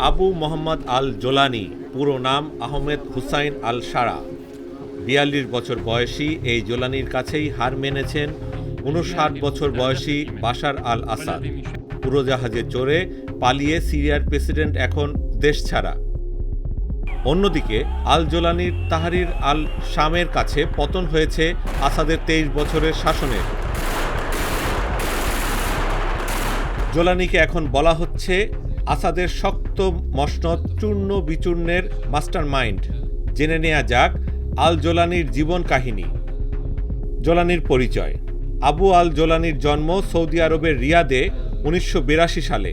আবু মোহাম্মদ আল Jolani, পুরো নাম আহমেদ হুসাইন আল শারা। ৪২ বছর বয়সী এই জোলানির কাছেই হার মেনেছেন ৫৯ বছর বয়সী বাশার আল আসাদ। উড়োজাহাজে চড়ে পালিয়ে সিরিয়ার প্রেসিডেন্ট এখন দেশ ছাড়া। অন্যদিকে আল জোলানির তাহরির আল শামের কাছে পতন হয়েছে আসাদের ২৩ বছরের শাসনের। জোলানিকে এখন বলা হচ্ছে আসাদের শক্ত মসনদ চূর্ণ বিচূর্ণের মাস্টার মাইন্ড। জেনে নেওয়া যাক আল জোলানির জীবন কাহিনী। জোলানির পরিচয়। আবু আল জোলানির জন্ম সৌদি আরবের রিয়াদে ১৯৮২ সালে।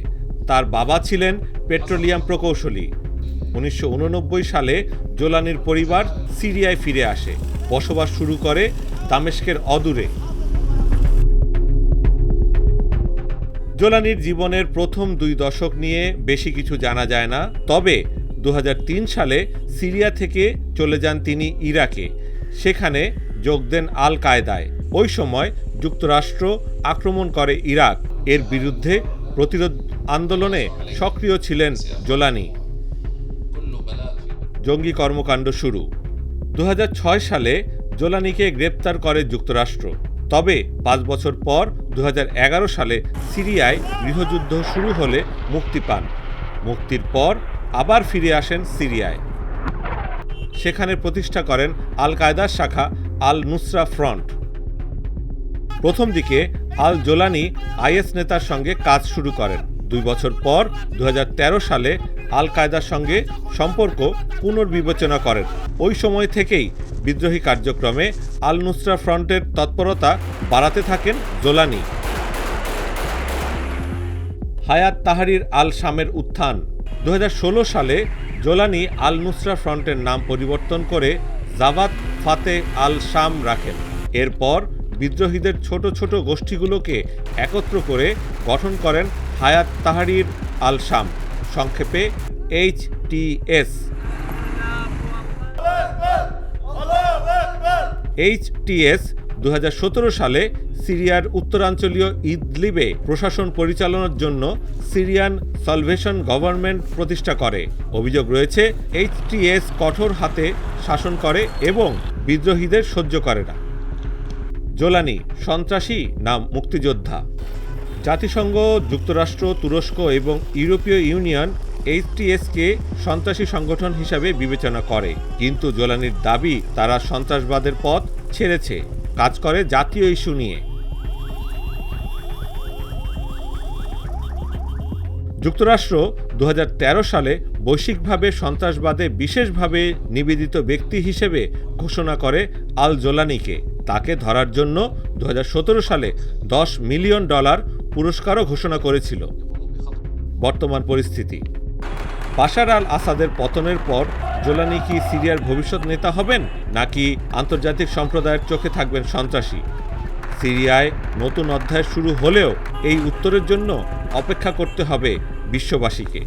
তার বাবা ছিলেন পেট্রোলিয়াম প্রকৌশলী। ১৯৮৯ সালে জোলানির পরিবার সিরিয়ায় ফিরে আসে, বসবাস শুরু করে দামেস্কের অদূরে। জোলানির জীবনের প্রথম ২ দশক নিয়ে বেশি কিছু জানা যায় না, তবে ২০০৩ সালে সিরিয়া থেকে চলে যান তিনি ইরাকে। সেখানে যোগ দেন আল কায়দায়। ওই সময় যুক্তরাষ্ট্র আক্রমণ করে ইরাক। এর বিরুদ্ধে প্রতিরোধ আন্দোলনে সক্রিয় ছিলেন জোলানি। জঙ্গি কর্মকাণ্ড শুরু। ২০০৬ সালে জোলানিকে গ্রেপ্তার করে যুক্তরাষ্ট্র। তবে ৫ বছর পর ২০১১ সালে সিরিয়ায় গৃহযুদ্ধ শুরু হলে মুক্তি পান। মুক্তির পর আবার ফিরে আসেন সিরিয়ায়। সেখানে প্রতিষ্ঠা করেন আল কায়দার শাখা আল নুসরা ফ্রন্ট। প্রথম দিকে আল জোলানি আইএস নেতার সঙ্গে কাজ শুরু করেন। ২ বছর পর ২০১৩ সালে আল কায়দার সঙ্গে সম্পর্ক পুনর্বিবেচনা করেন। ওই সময় থেকেই বিদ্রোহী কার্যক্রমে আল নুসরা ফ্রন্টের তৎপরতা বাড়াতে থাকেন জোলানি। হায়াত তাহরির আল শামের উত্থান। ২০১৬ সালে জোলানি আল নুসরা ফ্রন্টের নাম পরিবর্তন করে জাবাত ফাতে আল শাম রাখেন। এরপর বিদ্রোহীদের ছোট ছোট গোষ্ঠীগুলোকে একত্র করে গঠন করেন হায়াত তাহরির আল শাম, সংক্ষেপে HTS। HTS ২০১৭ সালে সিরিয়ার উত্তরাঞ্চলীয় ইদলিবে প্রশাসন পরিচালনার জন্য সিরিয়ান সালভেশন গভর্নমেন্ট প্রতিষ্ঠা করে। অভিযোগ রয়েছে HTS কঠোর হাতে শাসন করে এবং বিদ্রোহীদের সহ্য করে না। জোলানি সন্ত্রাসী না মুক্তিযোদ্ধা? জাতিসংঘ, যুক্তরাষ্ট্র, তুরস্ক এবং ইউরোপীয় ইউনিয়ন HTSকে সন্ত্রাসী সংগঠন হিসাবে বিবেচনা করে, কিন্তু জোলানির দাবি তারা সন্ত্রাসবাদের পথ ছেড়েছে, কাজ করে জাতীয় ইস্যু নিয়ে। যুক্তরাষ্ট্র ২০১৩ সালে বৈশ্বিকভাবে সন্ত্রাসবাদে বিশেষভাবে নিবেদিত ব্যক্তি হিসেবে ঘোষণা করে আল জোলানিকে। তাকে ধরার জন্য ২০১৭ সালে $10 মিলিয়ন পুরস্কারও ঘোষণা করেছিল। বর্তমান পরিস্থিতি। বাশার আল আসাদের পতনের পর জোলানি কি সিরিয়ার ভবিষ্যৎ নেতা হবেন, নাকি আন্তর্জাতিক সম্প্রদায়ের চোখে থাকবেন সন্ত্রাসী? সিরিয়ায় নতুন অধ্যায় শুরু হলেও এই উত্তরের জন্য অপেক্ষা করতে হবে বিশ্ববাসীকে।